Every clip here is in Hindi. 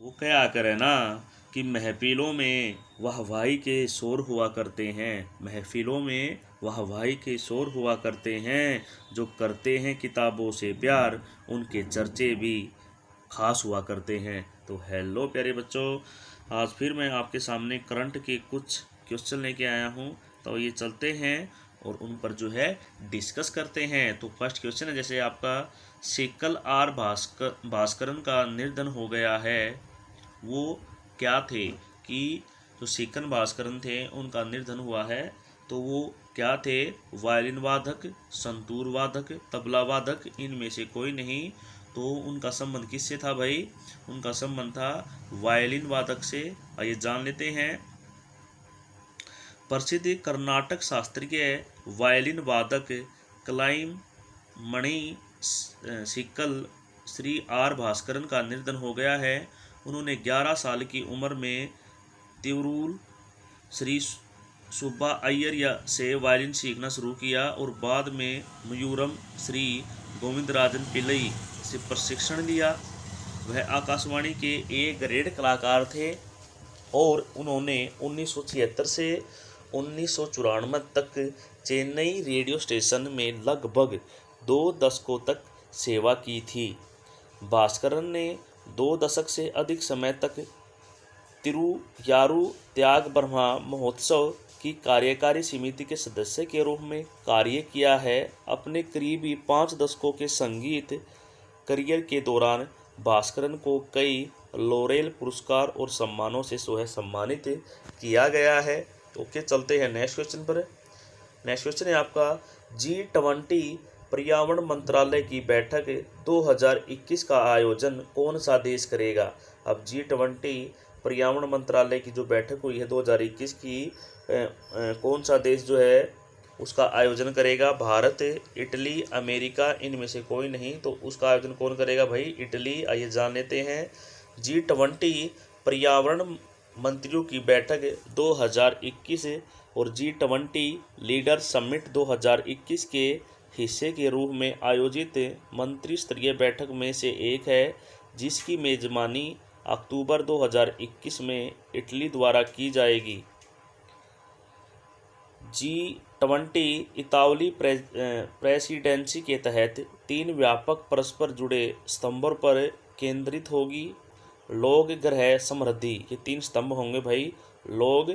वो क्या करे ना कि महफिलों में वाहवाही के शोर हुआ करते हैं। महफिलों में वाहवाही के शोर हुआ करते हैं। जो करते हैं किताबों से प्यार, उनके चर्चे भी खास हुआ करते हैं। तो हेलो प्यारे बच्चों, आज फिर मैं आपके सामने करंट के कुछ क्वेश्चन लेके आया हूँ। तो ये चलते हैं और उन पर जो है डिस्कस करते हैं। तो फर्स्ट क्वेश्चन है जैसे आपका सेकल आर भास्करन का निर्धन हो गया है। वो क्या थे कि जो सेकन भास्करन थे उनका निर्धन हुआ है। तो वो क्या थे? वायलिन वादक, संतूर वादक, तबला वादक, इनमें से कोई नहीं। तो उनका संबंध किससे था भाई? उनका संबंध था वायलिन वादक से। आइए जान लेते हैं। प्रसिद्ध कर्नाटक शास्त्रीय वायलिन वादक क्लाइम मणि सिक्कल श्री आर भास्करन का निर्धन हो गया है। उन्होंने 11 साल की उम्र में तिरुल श्री सुब्बा अय्यर से वायलिन सीखना शुरू किया और बाद में मयूरम श्री गोविंदराजन पिल्लई से प्रशिक्षण लिया। वह आकाशवाणी के एक ग्रेड कलाकार थे और उन्होंने 1976 से 1994 तक चेन्नई रेडियो स्टेशन में लगभग 2 दशकों तक सेवा की थी। भास्करन ने 2 दशक से अधिक समय तक तिरुयारू त्याग ब्रह्मा महोत्सव की कार्यकारी समिति के सदस्य के रूप में कार्य किया है। अपने करीबी 5 दशकों के संगीत करियर के दौरान भास्करन को कई लॉरेल पुरस्कार और सम्मानों से सम्मानित किया गया है। ओके, चलते हैं नेक्स्ट क्वेश्चन पर। नेक्स्ट क्वेश्चन है आपका G20 पर्यावरण मंत्रालय की बैठक 2021 का आयोजन कौन सा देश करेगा? अब G20 पर्यावरण मंत्रालय की जो बैठक हुई है 2021 की, कौन सा देश जो है उसका आयोजन करेगा? भारत, इटली, अमेरिका, इनमें से कोई नहीं। तो उसका आयोजन कौन करेगा भाई? इटली। आइए जान लेते हैं। G20 पर्यावरण मंत्रियों की बैठक 2021 और G20 लीडर समिट 2021 के हिस्से के रूप में आयोजित मंत्री स्तरीय बैठक में से एक है, जिसकी मेजबानी अक्टूबर 2021 में इटली द्वारा की जाएगी। G20 इतालवी प्रेसिडेंसी के तहत 3 व्यापक परस्पर जुड़े स्तंभों पर केंद्रित होगी। लोग, ग्रह, समृद्धि, ये 3 स्तंभ होंगे भाई। लोग,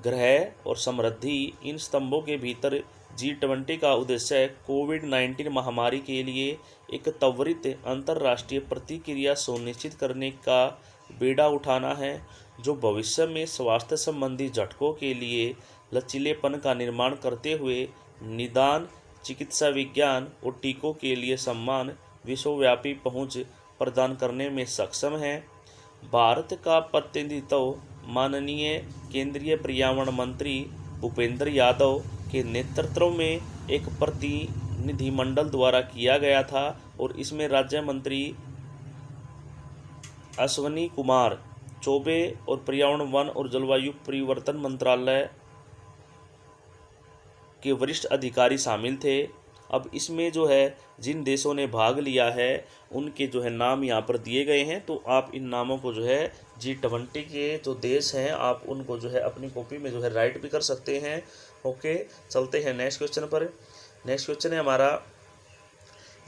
ग्रह और समृद्धि। इन स्तंभों के भीतर G20 का उद्देश्य कोविड-19 महामारी के लिए एक त्वरित अंतर्राष्ट्रीय प्रतिक्रिया सुनिश्चित करने का बीड़ा उठाना है, जो भविष्य में स्वास्थ्य संबंधी झटकों के लिए लचीलेपन का निर्माण करते हुए निदान, चिकित्सा विज्ञान और टीकों के लिए समान विश्वव्यापी पहुंच प्रदान करने में सक्षम है। भारत का प्रतिनिधित्व माननीय केंद्रीय पर्यावरण मंत्री भूपेंद्र यादव के नेतृत्व में एक प्रतिनिधिमंडल द्वारा किया गया था और इसमें राज्य मंत्री अश्विनी कुमार चौबे और पर्यावरण, वन और जलवायु परिवर्तन मंत्रालय के वरिष्ठ अधिकारी शामिल थे। अब इसमें जो है जिन देशों ने भाग लिया है उनके जो है नाम यहाँ पर दिए गए हैं। तो आप इन नामों को जो है G20 के जो देश हैं आप उनको जो है अपनी कॉपी में जो है राइट भी कर सकते हैं। ओके, चलते हैं नेक्स्ट क्वेश्चन पर। नेक्स्ट क्वेश्चन है हमारा,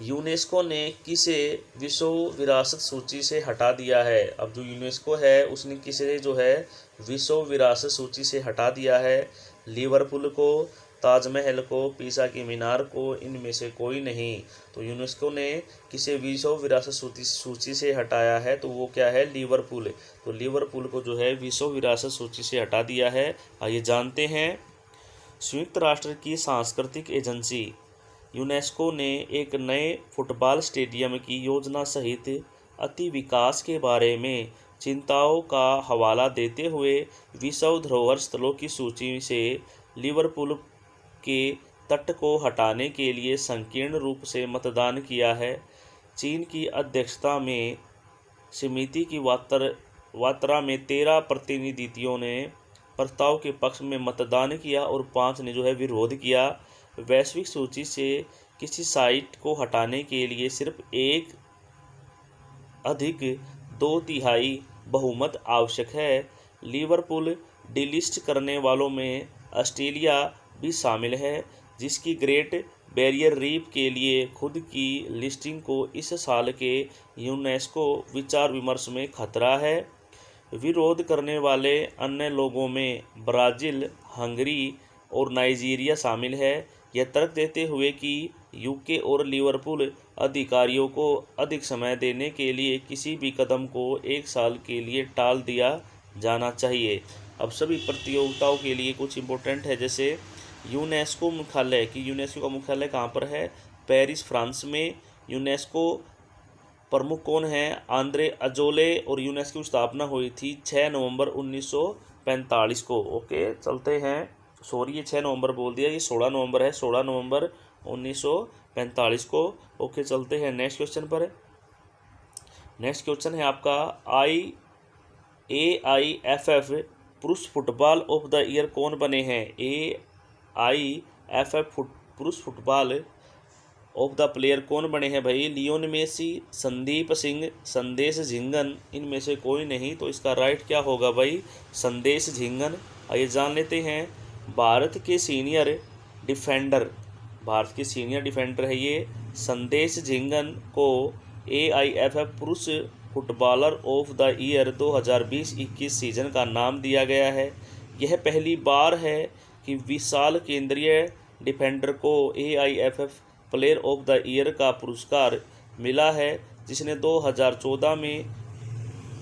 यूनेस्को ने किसे विश्व विरासत सूची से हटा दिया है? अब जो यूनेस्को है उसने किसे जो है विश्व विरासत सूची से हटा दिया है? लिवरपूल को, ताजमहल को, पीसा की मीनार को, इनमें से कोई नहीं। तो यूनेस्को ने किसे विश्व विरासत सूची से हटाया है? तो वो क्या है? लिवरपूल। तो लिवरपूल को जो है विश्व विरासत सूची से हटा दिया है। आइए जानते हैं। संयुक्त राष्ट्र की सांस्कृतिक एजेंसी यूनेस्को ने एक नए फुटबॉल स्टेडियम की योजना सहित अति विकास के बारे में चिंताओं का हवाला देते हुए विश्व धरोहर स्थलों की सूची से लिवरपूल के तट को हटाने के लिए संकीर्ण रूप से मतदान किया है। चीन की अध्यक्षता में समिति की वार्ता में 13 प्रतिनिधियों ने प्रस्ताव के पक्ष में मतदान किया और 5 ने जो है विरोध किया। वैश्विक सूची से किसी साइट को हटाने के लिए सिर्फ एक अधिक 2/3 बहुमत आवश्यक है। लिवरपूल डिलिस्ट करने वालों में ऑस्ट्रेलिया भी शामिल है, जिसकी ग्रेट बैरियर रीफ के लिए खुद की लिस्टिंग को इस साल के यूनेस्को विचार विमर्श में खतरा है। विरोध करने वाले अन्य लोगों में ब्राज़ील, हंगरी और नाइजीरिया शामिल है। यह तर्क देते हुए कि यूके और लिवरपूल अधिकारियों को अधिक समय देने के लिए किसी भी कदम को 1 साल के लिए टाल दिया जाना चाहिए। अब सभी प्रतियोगिताओं के लिए कुछ इम्पोर्टेंट है, जैसे यूनेस्को मुख्यालय कि यूनेस्को का मुख्यालय कहाँ पर है? पेरिस, फ्रांस में। यूनेस्को प्रमुख कौन हैं? Andre Azoulay. और यूनेस्को की स्थापना हुई थी 6 नवंबर 1945 को। ओके, चलते हैं। सॉरी, ये 6 नवंबर बोल दिया, ये 16 नवंबर है, 16 नवंबर 1945 को। ओके, चलते हैं नेक्स्ट क्वेश्चन पर। नेक्स्ट क्वेश्चन है आपका AIFF पुरुष फुटबॉल ऑफ द ईयर कौन बने हैं? AIFF पुरुष फुटबॉल ऑफ द प्लेयर कौन बने हैं भाई? लियोन मेसी, संदीप सिंह, संदेश झिंगन, इनमें से कोई नहीं। तो इसका राइट क्या होगा भाई? संदेश झिंगन। आइए जान लेते हैं। भारत के सीनियर डिफेंडर है ये संदेश झिंगन को AIFF पुरुष footballer of the year 2020-21 season का नाम दिया गया है। यह पहली बार है कि विशाल केंद्रीय डिफेंडर को AIFF player of the year का पुरस्कार मिला है, जिसने 2014 में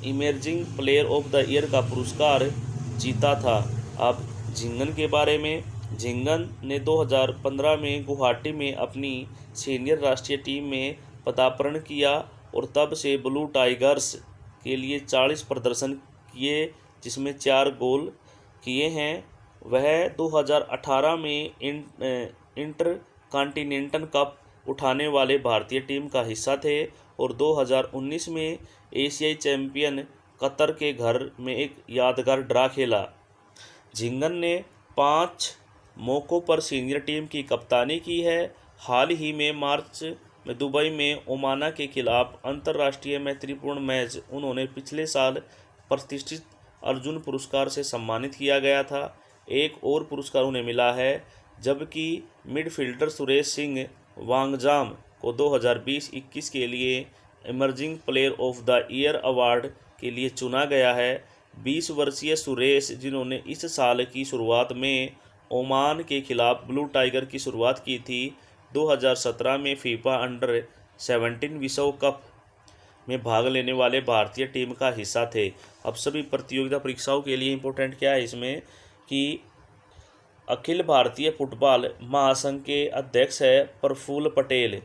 emerging player of the year का पुरस्कार जीता था। अब झिंगन के बारे में। झिंगन ने 2015 में गुवाहाटी में अपनी सीनियर राष्ट्रीय टीम में पदार्पण किया और तब से ब्लू टाइगर्स के लिए 40 प्रदर्शन किए, जिसमें 4 गोल किए हैं। वह 2018 में इंटर कॉन्टिनेंटल कप उठाने वाले भारतीय टीम का हिस्सा थे और 2019 में एशियाई चैंपियन कतर के घर में एक यादगार ड्रा खेला। झिंगन ने 5 मौक़ों पर सीनियर टीम की कप्तानी की है। हाल ही में मार्च में दुबई में ओमाना के खिलाफ अंतर्राष्ट्रीय मैत्रीपूर्ण मैच उन्होंने पिछले साल प्रतिष्ठित अर्जुन पुरस्कार से सम्मानित किया गया था। एक और पुरस्कार उन्हें मिला है, जबकि मिडफील्डर सुरेश सिंह वांगजाम को 2020-21 के लिए emerging player of the year award के लिए चुना गया है। 20 वर्षीय सुरेश, जिन्होंने इस साल की शुरुआत में ओमान के खिलाफ ब्लू टाइगर की शुरुआत की थी, 2017 में फीफा अंडर-17 विश्व कप में भाग लेने वाले भारतीय टीम का हिस्सा थे। अब सभी प्रतियोगिता परीक्षाओं के लिए इम्पोर्टेंट क्या है इसमें कि अखिल भारतीय फुटबॉल महासंघ के अध्यक्ष है प्रफुल्ल पटेल।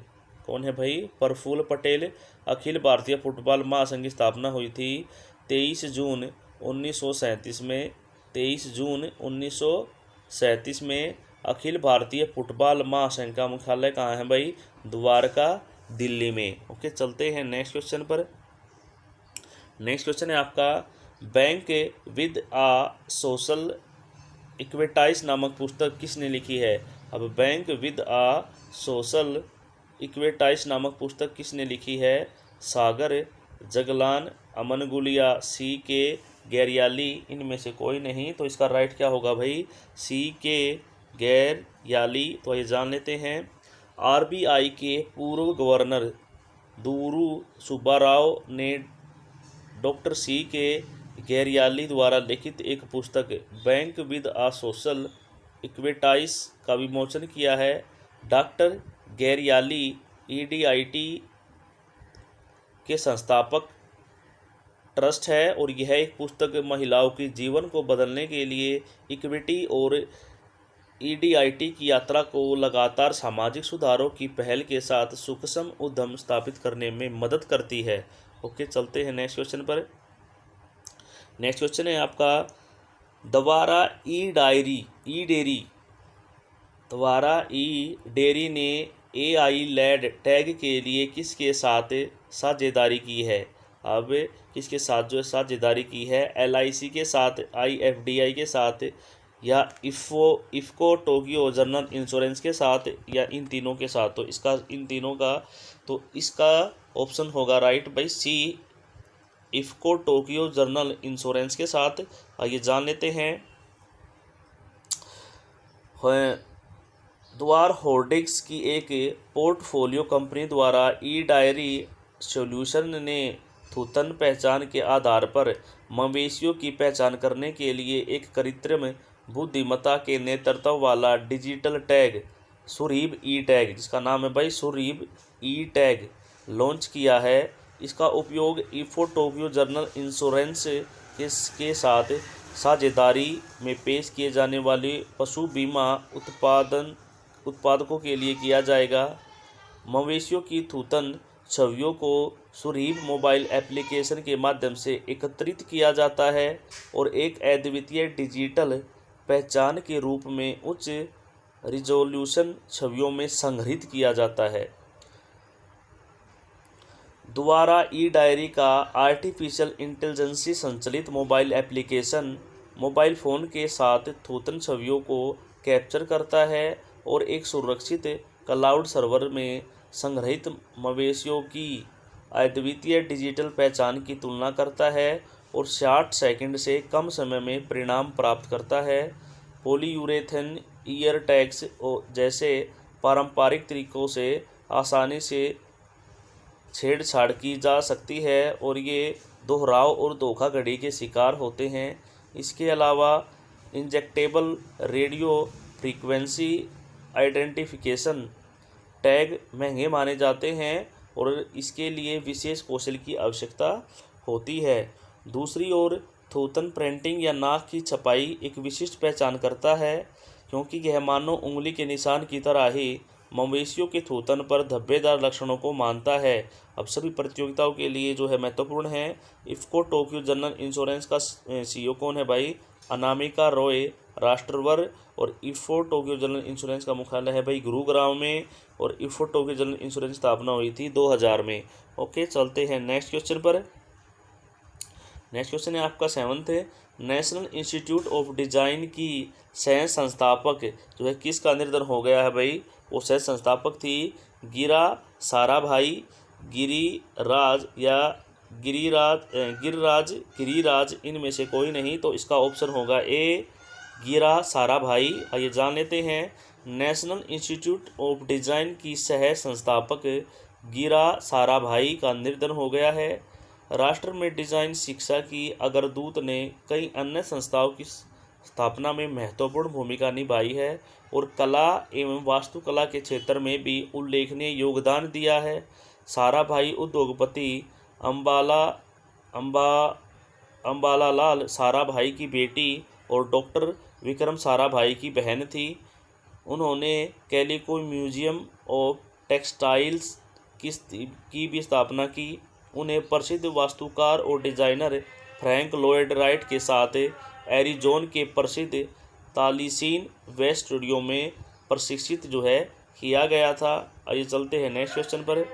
कौन है भाई? प्रफुल्ल पटेल। अखिल भारतीय फुटबॉल महासंघ की स्थापना हुई थी 23 जून 1937 में। 23 जून 1937 में अखिल भारतीय फुटबॉल महासंघ का मुख्यालय कहाँ है भाई? द्वारका, दिल्ली में। ओके, चलते हैं नेक्स्ट क्वेश्चन पर। नेक्स्ट क्वेश्चन है आपका बैंक विद आ सोशल इक्विटाइज नामक पुस्तक किसने लिखी है? अब बैंक विद आ सोशल इक्विटाइज नामक पुस्तक किसने लिखी है? सागर जगलान, अमन गुलिया, CK गैरियाली, इनमें से कोई नहीं। तो इसका राइट क्या होगा भाई? CK गैरियाली। तो ये जान लेते हैं। RBI के पूर्व गवर्नर दूरू सुब्बाराव ने डॉक्टर CK गैरियाली द्वारा लिखित एक पुस्तक बैंक विद आ सोशल इक्विटाइज का विमोचन किया है। डॉक्टर गैरियाली EDIT के संस्थापक ट्रस्ट है और यह एक पुस्तक महिलाओं के जीवन को बदलने के लिए इक्विटी और EDIT की यात्रा को लगातार सामाजिक सुधारों की पहल के साथ सूक्ष्म उद्यम स्थापित करने में मदद करती है। ओके, चलते हैं नेक्स्ट क्वेश्चन पर। नेक्स्ट क्वेश्चन है आपका द्वारा ई-डेयरी ने AI लेड टैग के लिए किसके साथ साझेदारी की है? अब किसके साथ जो साझेदारी की है? LIC के साथ, IFDI के साथ, या इफ़को टोक्यो जनरल इंश्योरेंस के साथ, या इन तीनों के साथ? तो इसका ऑप्शन होगा राइट भाई C, IFFCO Tokyo general insurance के साथ। आइए जान लेते हैं। द्वार होल्डिंग्स की एक पोर्टफोलियो कंपनी द्वारा ई डायरी सॉल्यूशन ने थूथन पहचान के आधार पर मवेशियों की पहचान करने के लिए एक कृत्रिम बुद्धिमत्ता के नेतृत्व वाला डिजिटल टैग सुरीब ई टैग, जिसका नाम है भाई सुरीब ई टैग, लॉन्च किया है। इसका उपयोग इफ़को टोक्यो जनरल इंश्योरेंस के साथ साझेदारी में पेश किए जाने वाले पशु बीमा उत्पादकों के लिए किया जाएगा। मवेशियों की थूथन छवियों को सुरीब मोबाइल एप्लीकेशन के माध्यम से एकत्रित किया जाता है और एक अद्वितीय डिजिटल पहचान के रूप में उच्च रिजोल्यूशन छवियों में संग्रहित किया जाता है। द्वारा ई डायरी का आर्टिफिशियल इंटेलिजेंस संचालित मोबाइल एप्लीकेशन मोबाइल फ़ोन के साथ थूथन छवियों को कैप्चर करता है और एक सुरक्षित क्लाउड सर्वर में संग्रहित मवेशियों की अद्वितीय डिजिटल पहचान की तुलना करता है और 60 सेकंड से कम समय में परिणाम प्राप्त करता है। पॉलीयूरेथेन ईयर टैग्स जैसे पारंपरिक तरीकों से आसानी से छेड़छाड़ की जा सकती है और ये दोहराव और धोखाधड़ी के शिकार होते हैं। इसके अलावा injectable radio frequency identification tag महंगे माने जाते हैं और इसके लिए विशेष कौशल की आवश्यकता होती है। दूसरी ओर थूथन प्रिंटिंग या नाक की छपाई एक विशिष्ट पहचान करता है, क्योंकि यह मानव उंगली के निशान की तरह ही मवेशियों के थूथन पर धब्बेदार लक्षणों को मानता है। अब सभी प्रतियोगिताओं के लिए जो है महत्वपूर्ण है। इफ़को टोक्यो जनरल इंश्योरेंस का CEO कौन है भाई? अनामिका रॉय राष्ट्रवर। और इफ़को टोक्यो जनरल इंश्योरेंस का मुख्यालय है भाई गुरुग्राम में। और इफ़को टोक्यो जनरल इंश्योरेंस स्थापना हुई थी 2000 में। ओके, चलते हैं नेक्स्ट क्वेश्चन पर। नेक्स्ट क्वेश्चन है आपका 7th है। नेशनल इंस्टीट्यूट ऑफ डिजाइन की सह संस्थापक जो है किसका निर्धन हो गया है भाई? वो सह संस्थापक थी गिरा साराभाई, गिरिराज या गिरिराज, इनमें से कोई नहीं। तो इसका ऑप्शन होगा ए गिरा साराभाई। आइए जान लेते हैं। नेशनल इंस्टीट्यूट ऑफ डिजाइन की सह संस्थापक गिरा साराभाई का निर्धन हो गया है। राष्ट्र में डिजाइन शिक्षा की अग्रदूत ने कई अन्य संस्थाओं की स्थापना में महत्वपूर्ण भूमिका निभाई है और कला एवं वास्तुकला के क्षेत्र में भी उल्लेखनीय योगदान दिया है। साराभाई उद्योगपति अंबालाल साराभाई की बेटी और डॉक्टर विक्रम साराभाई की बहन थी। उन्होंने कैलिको म्यूजियम ऑफ टेक्सटाइल्स की भी स्थापना की। उन्हें प्रसिद्ध वास्तुकार और डिजाइनर फ्रैंक लॉयड राइट के साथ एरिजोन के प्रसिद्ध तालिसीन वेस्ट स्टूडियो में प्रशिक्षित जो है किया गया था। आइए चलते हैं नेक्स्ट क्वेश्चन पर।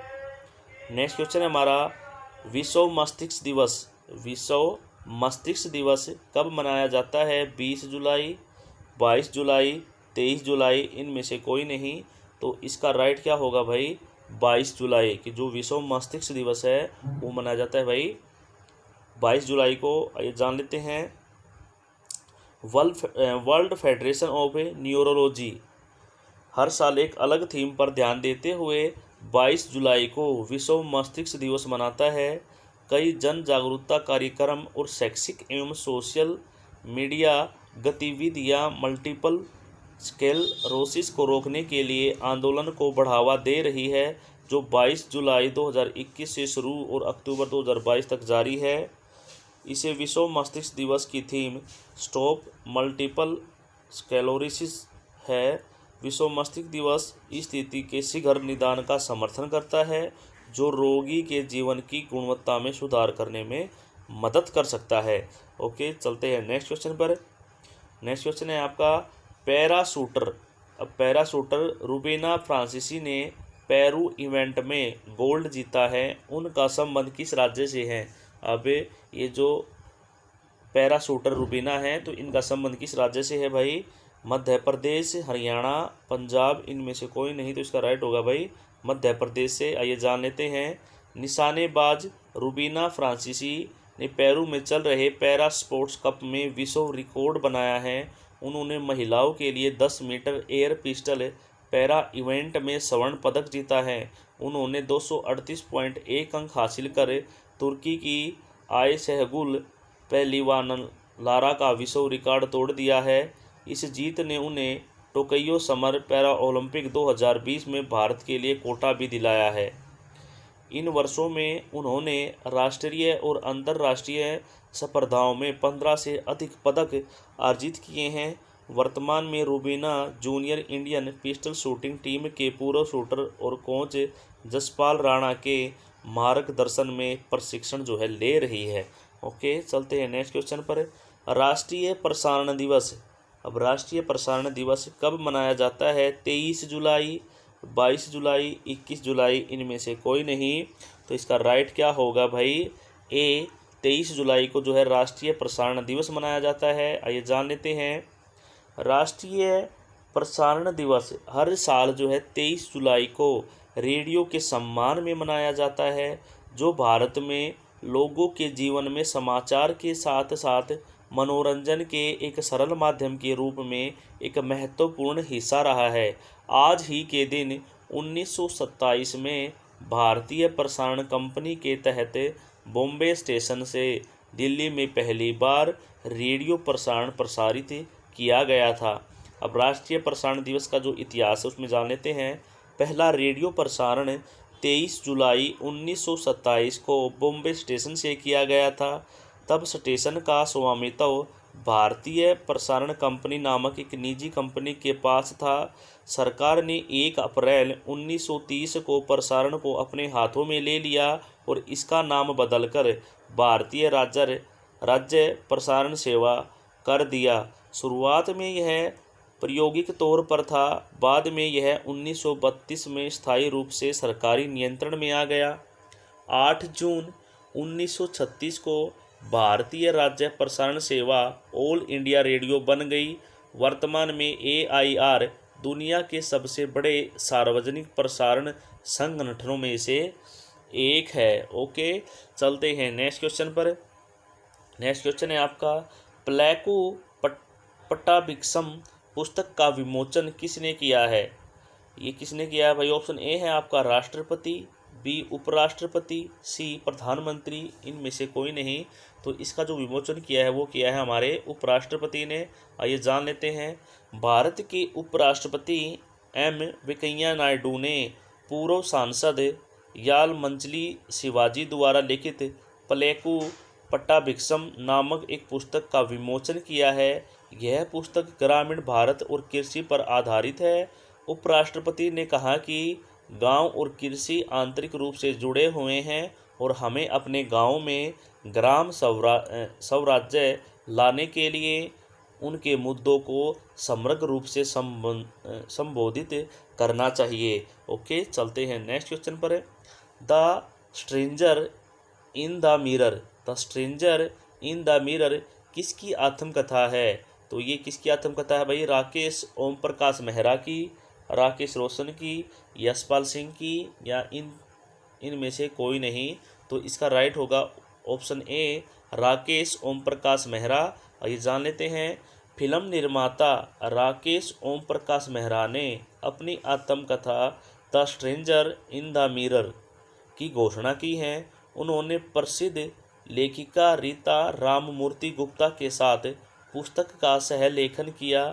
नेक्स्ट क्वेश्चन है हमारा विश्व मस्तिष्क दिवस। विश्व मस्तिष्क दिवस कब मनाया जाता है? 20 जुलाई, 22 जुलाई, 23 जुलाई, इनमें से कोई नहीं। तो इसका राइट क्या होगा भाई? 22 जुलाई की जो विश्व मस्तिष्क दिवस है वो मनाया जाता है भाई 22 जुलाई को। ये जान लेते हैं। वर्ल्ड फेडरेशन ऑफ न्यूरोलॉजी हर साल एक अलग थीम पर ध्यान देते हुए 22 जुलाई को विश्व मस्तिष्क दिवस मनाता है। कई जन जागरूकता कार्यक्रम और शैक्षिक एवं सोशल मीडिया गतिविधियां मल्टीपल स्क्लेरोसिस को रोकने के लिए आंदोलन को बढ़ावा दे रही है, जो 22 जुलाई 2021 से शुरू और अक्टूबर 2022 तक जारी है। इसे विश्व मस्तिष्क दिवस की थीम स्टॉप मल्टीपल स्क्लेरोसिस है। विश्व मस्तिष्क दिवस इस स्थिति के शीघ्र निदान का समर्थन करता है, जो रोगी के जीवन की गुणवत्ता में सुधार करने में मदद कर सकता है। ओके, चलते हैं नेक्स्ट क्वेश्चन पर। नेक्स्ट क्वेश्चन है आपका पैराशूटर। अब पैराशूटर रूबीना फ्रांसीसी ने पेरू इवेंट में गोल्ड जीता है, उनका संबंध किस राज्य से है? अब ये जो पैराशूटर रूबीना है तो इनका संबंध किस राज्य से है भाई? मध्य प्रदेश, हरियाणा, पंजाब, इनमें से कोई नहीं। तो इसका राइट होगा भाई मध्य प्रदेश से। आइए जान लेते हैं। निशानेबाज रूबीना फ्रांसीसी ने पेरू में चल रहे पैरा स्पोर्ट्स कप में विश्व रिकॉर्ड बनाया है। उन्होंने महिलाओं के लिए 10 metre air pistol para event में स्वर्ण पदक जीता है। उन्होंने 238.1 अंक हासिल कर तुर्की की आयशहगुल पहलवान लारा का विश्व रिकॉर्ड तोड़ दिया है। इस जीत ने उन्हें टोक्यो समर पैरा ओलंपिक 2020 में भारत के लिए कोटा भी दिलाया है। इन वर्षों में उन्होंने राष्ट्रीय और अंतर्राष्ट्रीय स्पर्धाओं में 15 से अधिक पदक अर्जित किए हैं। वर्तमान में Rubina junior Indian pistol shooting team के पूर्व शूटर और कोच जसपाल राणा के मार्गदर्शन में प्रशिक्षण जो है ले रही है। ओके, चलते हैं नेक्स्ट क्वेश्चन पर। राष्ट्रीय प्रसारण दिवस। अब राष्ट्रीय प्रसारण दिवस कब मनाया जाता है? 23 जुलाई, 22 जुलाई, 21 जुलाई, इनमें से कोई नहीं। तो इसका राइट क्या होगा भाई? ए, 23 जुलाई को जो है राष्ट्रीय प्रसारण दिवस मनाया जाता है। आइए जान लेते हैं। राष्ट्रीय प्रसारण दिवस हर साल जो है 23 जुलाई को रेडियो के सम्मान में मनाया जाता है, जो भारत में लोगों के जीवन में समाचार के साथ साथ मनोरंजन के एक सरल माध्यम के रूप में एक महत्वपूर्ण हिस्सा रहा है। आज ही के दिन 1927 में भारतीय प्रसारण कंपनी के तहत बॉम्बे स्टेशन से दिल्ली में पहली बार रेडियो प्रसारण प्रसारित किया गया था। अब राष्ट्रीय प्रसारण दिवस का जो इतिहास है उसमें जान लेते हैं। पहला रेडियो प्रसारण 23 जुलाई 1927 को बॉम्बे स्टेशन से किया गया था। तब स्टेशन का स्वामित्व भारतीय प्रसारण कंपनी नामक एक निजी कंपनी के पास था। सरकार ने 1 अप्रैल 1930 को प्रसारण को अपने हाथों में ले लिया और इसका नाम बदलकर भारतीय राज्य प्रसारण सेवा कर दिया। शुरुआत में यह प्रायोगिक तौर पर था, बाद में यह 1932 में स्थायी रूप से सरकारी नियंत्रण में आ गया। 8 जून 1936 को भारतीय राज्य प्रसारण सेवा ऑल इंडिया रेडियो बन गई। वर्तमान में AIR दुनिया के सबसे बड़े सार्वजनिक प्रसारण संगठनों में से एक है। ओके, चलते हैं नेक्स्ट क्वेश्चन पर। नेक्स्ट क्वेश्चन है आपका, प्लेको पट्टाभिक्षम पुस्तक का विमोचन किसने किया है? ये किसने किया है भाई? ऑप्शन ए है आपका राष्ट्रपति, बी उपराष्ट्रपति, सी प्रधानमंत्री, इनमें से कोई नहीं। तो इसका जो विमोचन किया है वो किया है हमारे उपराष्ट्रपति ने। आइए जान लेते हैं। भारत के उपराष्ट्रपति M वेंकैया नायडू ने पूर्व सांसद यालमंचली शिवाजी द्वारा लिखित प्लेको पट्टाभिक्षम नामक एक पुस्तक का विमोचन किया है। यह पुस्तक ग्रामीण भारत और कृषि पर आधारित है। उपराष्ट्रपति ने कहा कि गांव और कृषि आंतरिक रूप से जुड़े हुए हैं और हमें अपने गांव में ग्राम स्वराज्य लाने के लिए उनके मुद्दों को समग्र रूप से संबोधित करना चाहिए। ओके, चलते हैं नेक्स्ट क्वेश्चन पर। The stranger in the mirror. The stranger in the mirror किसकी आत्मकथा है? तो ये किसकी आत्मकथा है भाई? राकेश ओम प्रकाश मेहरा की, राकेश रोशन की, यशपाल सिंह की, या इनमें से कोई नहीं। तो इसका राइट होगा ऑप्शन ए, राकेश ओम प्रकाश मेहरा। ये जान लेते हैं। फिल्म निर्माता राकेश ओम प्रकाश मेहरा ने अपनी आत्मकथा the stranger in the mirror की घोषणा की है। उन्होंने प्रसिद्ध लेखिका रीता राममूर्ति गुप्ता के साथ पुस्तक का सह लेखन किया।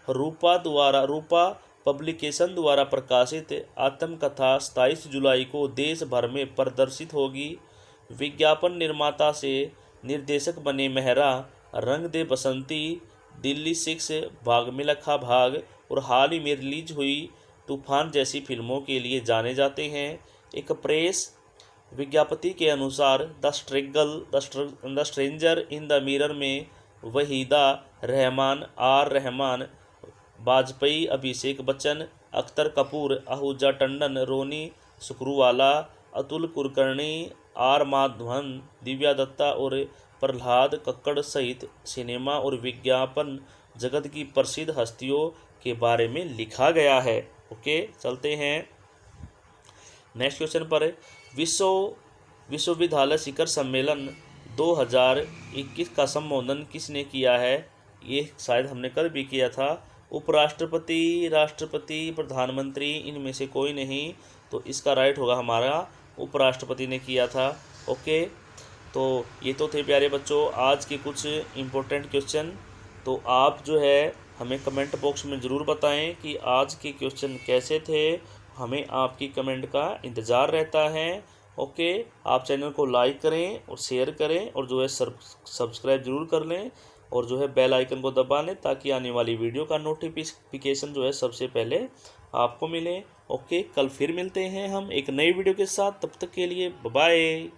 रूपा पब्लिकेशन द्वारा प्रकाशित आत्मकथा 27 जुलाई को देश भर में प्रदर्शित होगी। विज्ञापन निर्माता से निर्देशक बने मेहरा रंग दे बसंती, दिल्ली 6, भाग मिल्खा भाग और हाल ही में रिलीज हुई तूफान जैसी फिल्मों के लिए जाने जाते हैं। एक प्रेस विज्ञप्ति के अनुसार the stranger in the mirror में वहीदा रहमान, आर रहमान, वाजपेयी, अभिषेक बच्चन, अख्तर कपूर, आहूजा टंडन, रोनी सुकरूवाला, अतुल कुलकर्णी, आर माधवन, दिव्या दत्ता और प्रहलाद कक्कड़ सहित सिनेमा और विज्ञापन जगत की प्रसिद्ध हस्तियों के बारे में लिखा गया है। ओके, चलते हैं नेक्स्ट क्वेश्चन पर। विश्वविद्यालय शिखर सम्मेलन 2021 का संबोधन किसने किया है? ये शायद हमने कल भी किया था। उपराष्ट्रपति, राष्ट्रपति, प्रधानमंत्री, इनमें से कोई नहीं, तो इसका राइट होगा हमारा उपराष्ट्रपति ने किया था। ओके, तो ये तो थे प्यारे बच्चों आज के कुछ इम्पोर्टेंट क्वेश्चन। तो आप जो है हमें कमेंट बॉक्स में ज़रूर बताएं कि आज के क्वेश्चन कैसे थे। हमें आपकी कमेंट का इंतज़ार रहता है। ओके, आप चैनल को लाइक करें और शेयर करें और जो है सब्सक्राइब ज़रूर कर लें और जो है बेल आइकन को दबा लें ताकि आने वाली वीडियो का नोटिफिकेशन जो है सबसे पहले आपको मिले। ओके, कल फिर मिलते हैं हम एक नई वीडियो के साथ। तब तक के लिए बाय बाय।